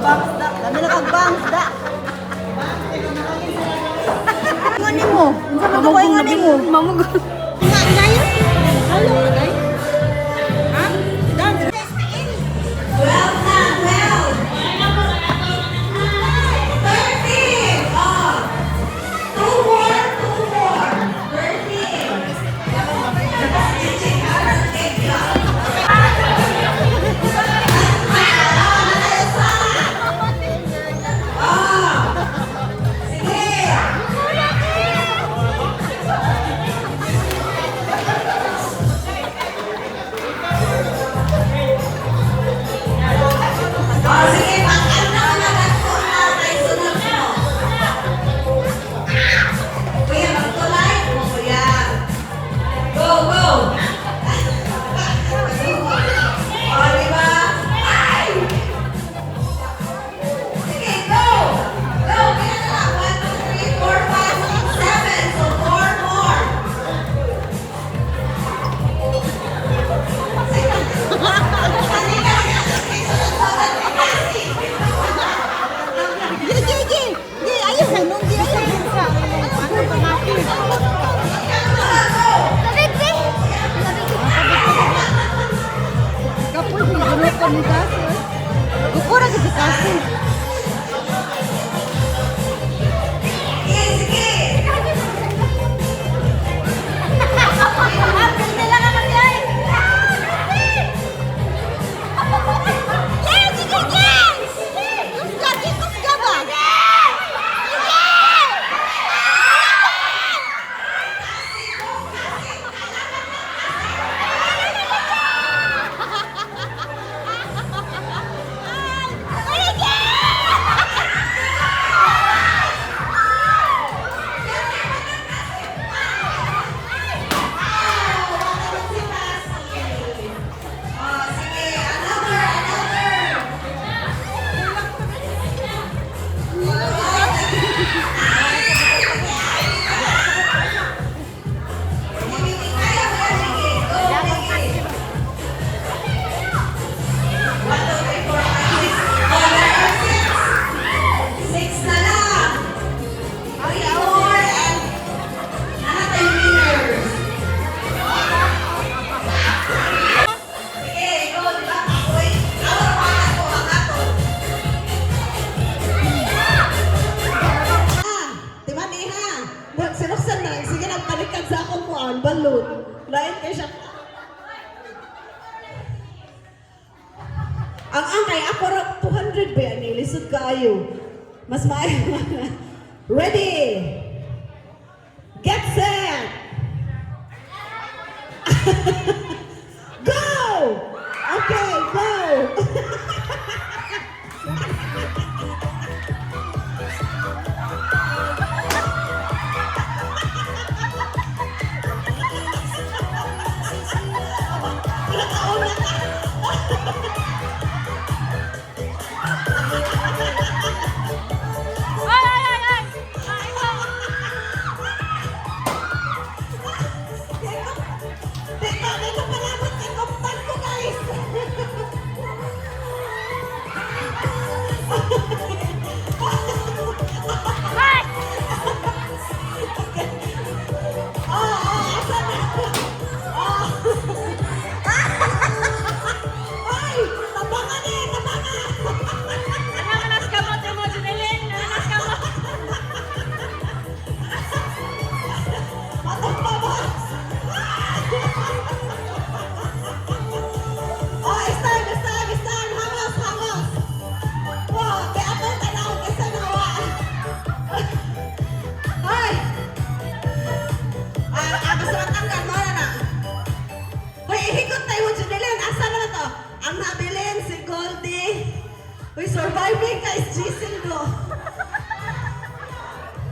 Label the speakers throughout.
Speaker 1: Dami na kagbangs da. Ngani mo? Unsa man to koy ngani mo? Mamugol. Nga inayo? Halo agay. Ha? Dance. Well na, well. 30. Oh. Two more. 30. Gupura kasi kasi. Balloon. Lain kay siya. Ang angay, ako ra 200 ba yan? Lisod kaayo. Mas maayo. Ready? Get set! Go! Okay, go! Surviving guys, Jason do.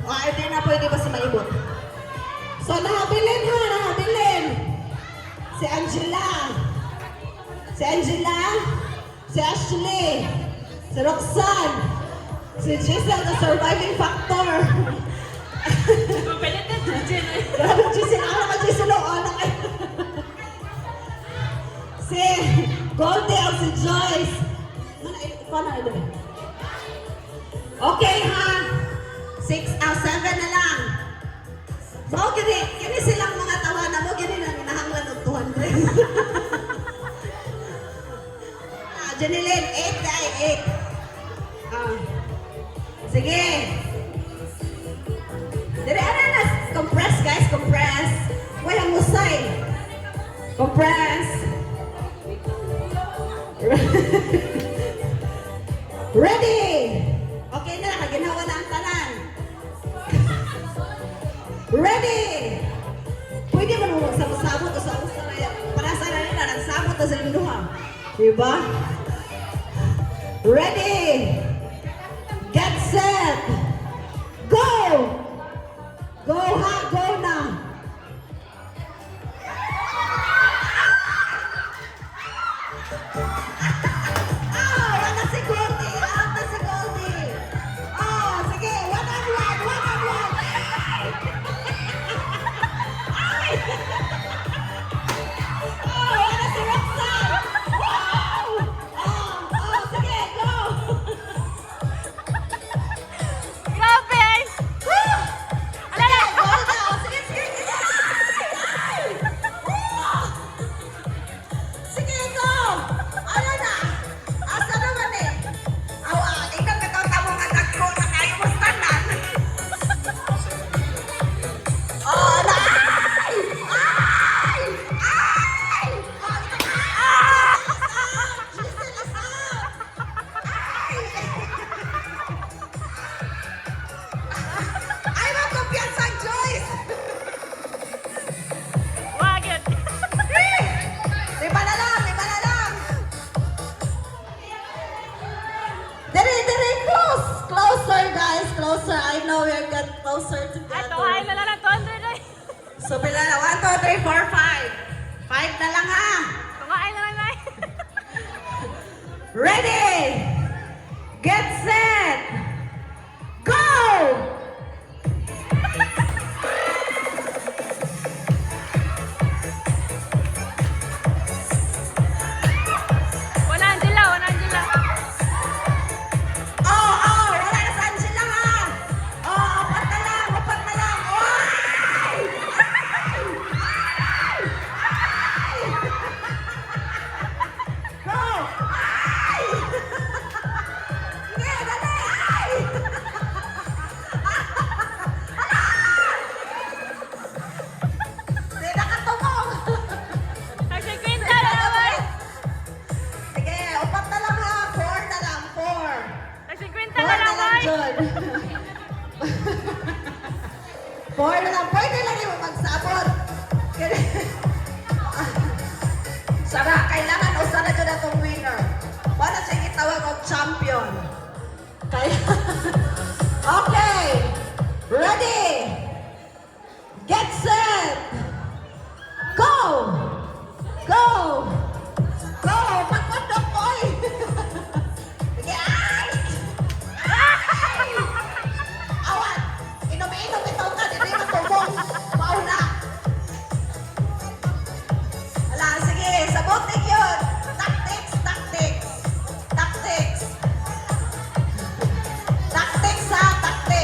Speaker 1: Hindi na pwede ba si maibot? So, nahabilin ha, nahabilin. Si Angela. Si Angela. Si Ashley. Si Roxanne. Si Giselle, the surviving factor.
Speaker 2: Mapalit na Giselle.
Speaker 1: Grabe, Giselle. Ano ka, Giselle? Ano ka? Si Goldie o si Joyce. Paano ito? Okay ha? 7 na lang. Mao kini silang mga tawanan mo kini lang hinahanglan og 200. Janilin, 8 dai 8. Sige. Dire ana na compress guys, compress. Wala mo say. Compress. Ready. Okay na, kaginawa na ang tanan. Ready! Pwede mo nung magsabot-sabot o sa usta na yan. Para sa na nila, nagsabot na sa inuha. Diba? Ready! Get set! Go! Go ha! Go na! Ah! Wala si Goldie! Out na si Goldie! Oh, sige! One on one! One on one! Oh, wala si Roxanne! Wow! Oh, sige, go!
Speaker 2: Grabe!
Speaker 1: Woo!
Speaker 2: Ala na!
Speaker 1: Go na! Sige, sige, sige! Ay! Woo! Sige, go! Ano na? Asa naman eh? Awa, ikaw katatamong anak ko na kayo mo standan. Oh, na! Ay! Ay! Ay! Oh, ito na! Listen, listen! Ay, magkumpiyansa, Joyce!
Speaker 2: Wagit!
Speaker 1: Lima na lang, lima na lang! Dere, dere, close! Closer, guys, closer. I know we're get closer
Speaker 2: Ay,
Speaker 1: together.
Speaker 2: tuhain na lang ng 200 ay.
Speaker 1: So, pila na? 1, 2, 3, 4, 5. 5 na lang ha!
Speaker 2: Tuhain na lang ay.
Speaker 1: Ready! Get set! Go!
Speaker 2: Wala Angela, wala Angela.
Speaker 1: Oh, oh! Wala na sa Angela ha! Oh, apat na lang! Apat na lang! Ay! Ay! Ay! Ay! Go! Ay! Sige, dali! Ay! Hindi nakatumong!
Speaker 2: Kasi kwenta na naman.
Speaker 1: Sige, upat na lang ha! 4 na lang! 4!
Speaker 2: Kasi kwenta
Speaker 1: 4
Speaker 2: na
Speaker 1: na
Speaker 2: lang
Speaker 1: lang,
Speaker 2: ay.
Speaker 1: John! 4 na lang! Pwede lang yung magsabot! Sara, kailangan usa na dyan itong winner. Para siya itawag og champion. Kaya, okay. Ready. Get set. Go. Go. Go. Pagkundok ko eh. Sige, ay! Ay! Awan. Inom-inom ito ka. Hindi matubong. Mauna. Ala, sige, sabotin yun. Tactics, tactics. Tactics. Tactics ha, tactics.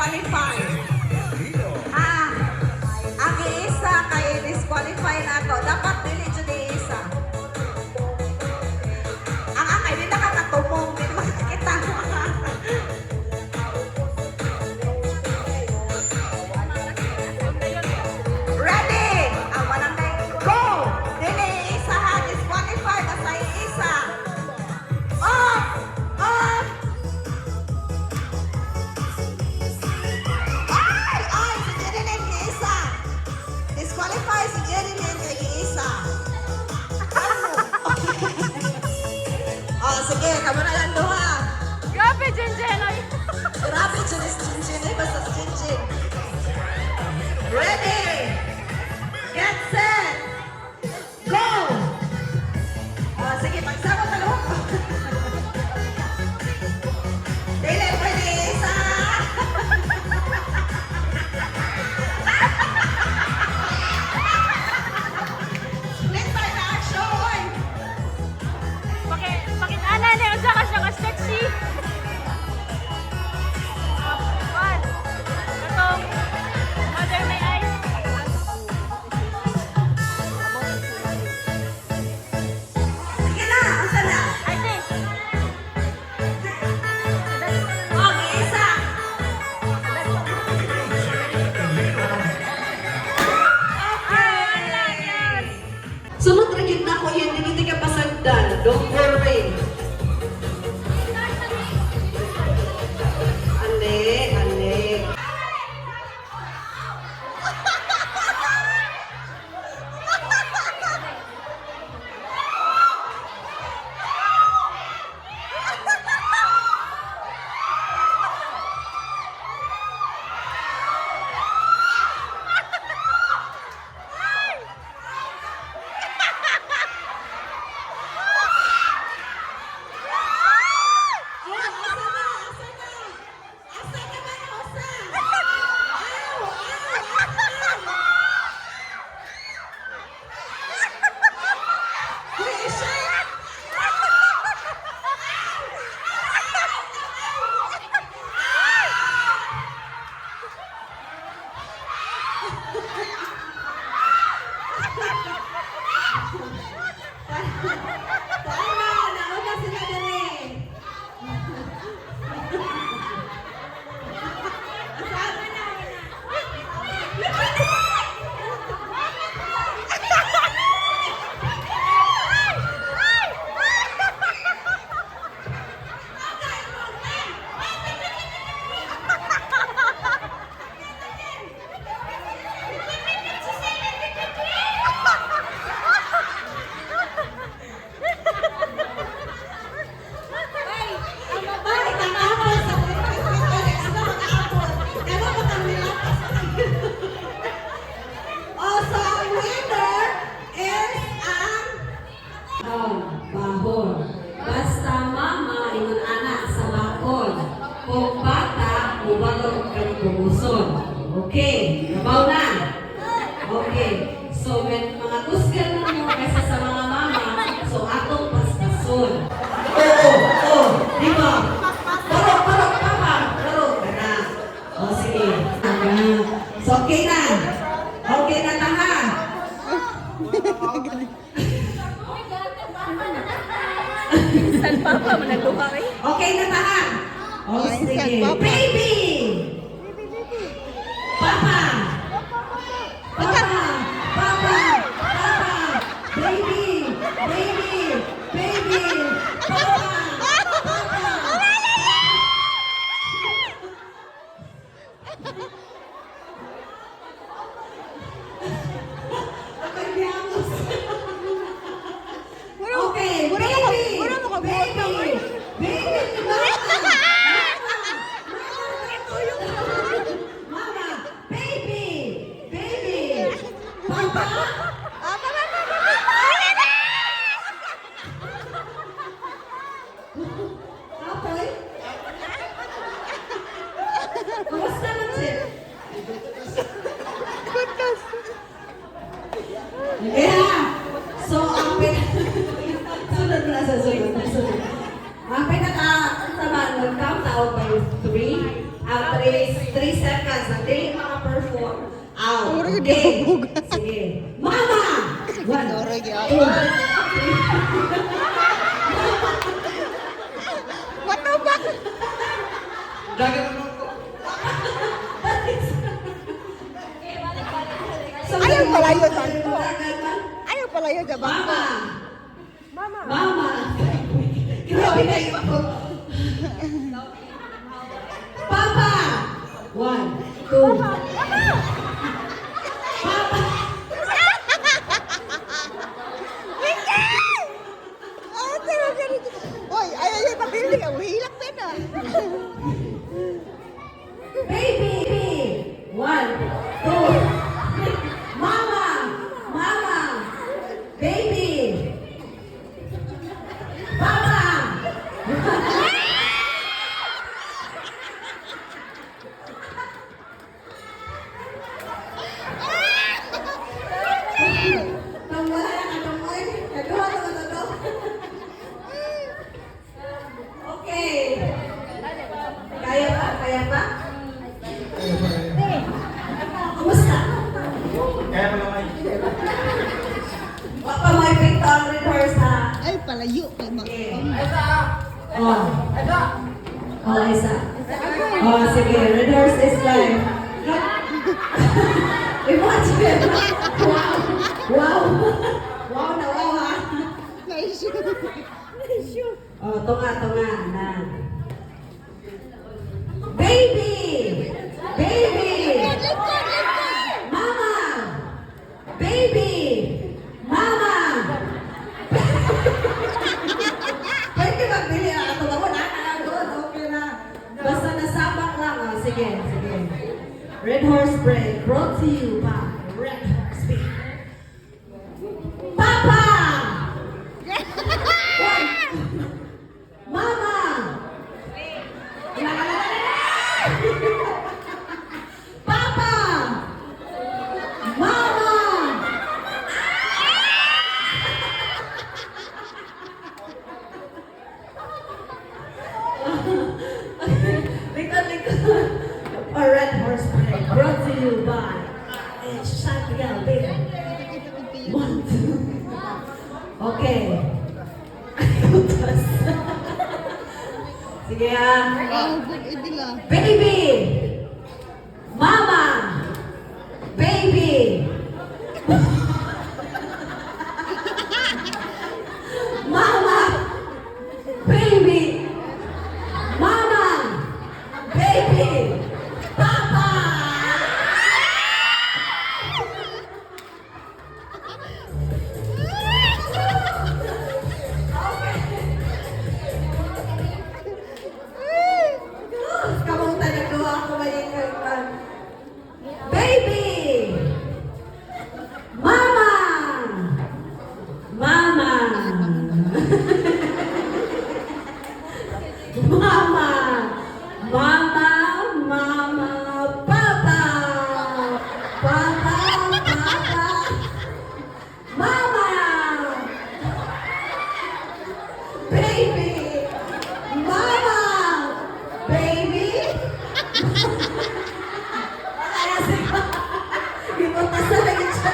Speaker 1: disqualify. Ang isa kay disqualify na to. Dapat dili dyan isa. Ang akay, di nakakatumong. Di makakita. Ready? Walang go! Dili isa ha. Disqualify. Basta isa. Off! Off! Ay! Si Jerilyn kay isa. Disqualify si Jerilyn kay isa. Sige. Kamu na lang duha.
Speaker 2: Grabe, Jinjen. Ay.
Speaker 1: Grabe, Jinis Jinjin. Ay, basta si Jinjin. Ready? Get set! Go! Sige, magsama talo. Dili, pwede isa. Split by the action.
Speaker 2: Pakit-ana niya. Unsa ka siya ka-sexy. One. Katong. Mother may eyes.
Speaker 1: Sige na, asa na?
Speaker 2: I think.
Speaker 1: Okay, isa. Sunod na gitna ko yan, hindi ka pasagdan. Don't worry. Ale, ale. Bahon. Basta mama ingon anak sa bakod. Kung bata, ubalog kang pumuson. Okay, nabaw na. Okay. So, when mga kusgan na mo kaysa sa mga mama, so atong paspason. Oo, di ba? Parok, papa. Parok, kana. O, sige. So, okay na. Okay na taha.
Speaker 2: San papa mo nagluha kay?
Speaker 1: Okay na taha. O, sige. Baby! Papa! Papa! Papa! Papa! Baby! Baby! Baby! Papa! Papa! Okay, baby! Baby! Baby! Mama! Baby! Baby! Papa! Apoy? Kumusta man siya? Yeah! So, ang sunod na sa sunod. Ang pinaka-count out by 3. 3 seconds. Ang dili maka-perform.
Speaker 3: Puro yun
Speaker 1: Okay.
Speaker 3: yung
Speaker 1: Sige. Mama! 1,
Speaker 3: Puro yun.
Speaker 1: 2,
Speaker 3: What the fuck? Ayaw pala yun, Santo. Ayaw pala yun, diba?
Speaker 1: Mama! Mama! Grabe na yun ako. Papa! 1, 2. Papa!
Speaker 3: Ah, talaga rin. Hoy, ayaw yung pabili. Hilak pa na.
Speaker 1: Baby! 1, 2. Mama! Mama! Baby! Papa! Tawala na katamoy. Kagawa na matado. Okay. Kaya pa? Kaya pa? Kumusta?
Speaker 4: Kaya mo naman.
Speaker 1: Papa, may picture rehearse ha.
Speaker 3: Ay, palayo. Ay,
Speaker 1: Okay.
Speaker 3: Oh.
Speaker 1: Oh, isa. Oh, sige. Rehearse this time. Imagine. Wow. Wow. Wow na wow ha.
Speaker 3: Na-issue.
Speaker 1: Oh, tunga na. Baby! Baby!
Speaker 3: Lingkod, lingkod.
Speaker 1: Mama! Baby! Mama! Pwede magbili na ito. Ako nakakaroon. Okay na. Basta nasabak lang. Oh, sige. Red Horse Bread brought to you by Red Horse Bread. Papa! Mama! Papa! Mama! Likod. A Red Horse Bread brought to you by Chantel Beer. 1, 2. Okay. Sige ah.
Speaker 3: Oh, good idea.
Speaker 1: Baby! Mama! Baby! Mama! Baby! Mama! Baby! Papa! Kamong tanagawa ako ngayon kay Baby! Mama! Mama! Mama! Mama! Mama! Papa! Papa! Papa! Mama! Baby! Mama! Baby! Kaya siya. Ipunta sa lagit siya.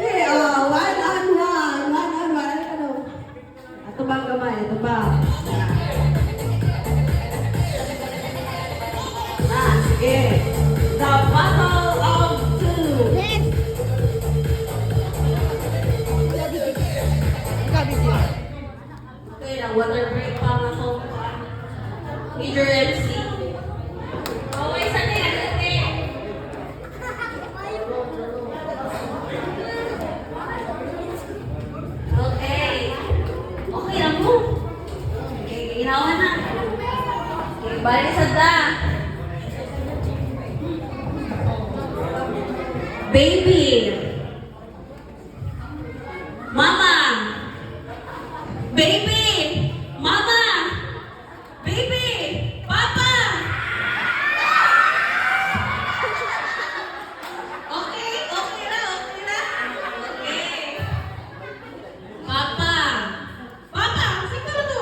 Speaker 1: Eh, oh, one on one. Ano? Ito ba ang kamay? Ito ba? Sige. The Battle of Two.
Speaker 3: Yes. Gabi din.
Speaker 1: Okay lang, water break pa nga ako. Major MC. Okay, saan yan? Okay. Okay lang mo. Okay, ginawa na. Okay, balik sa da. Baby. Mama. Baby. Mama. Baby. Papa. Okay na. Okay. Papa. Papa, sino na to?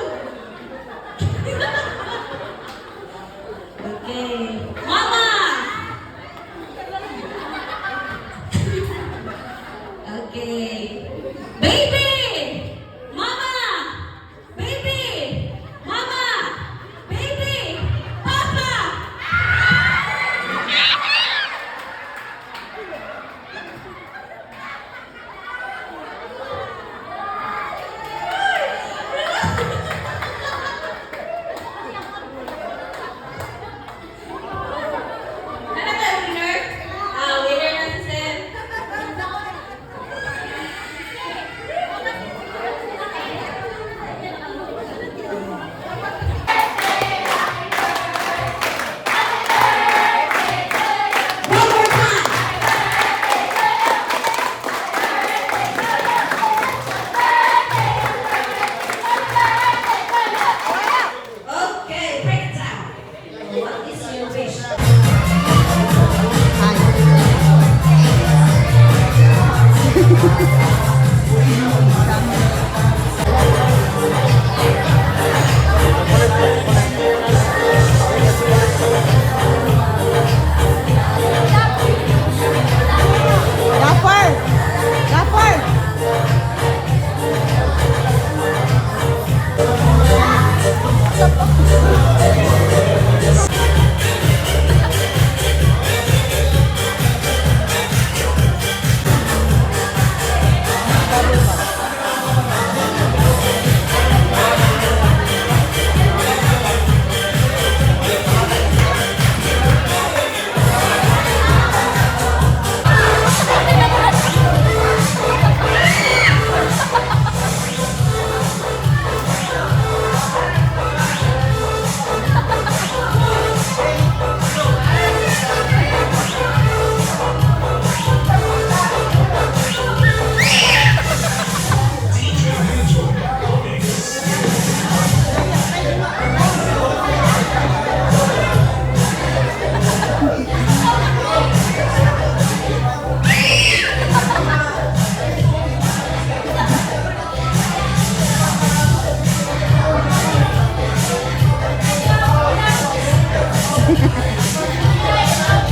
Speaker 3: Stop.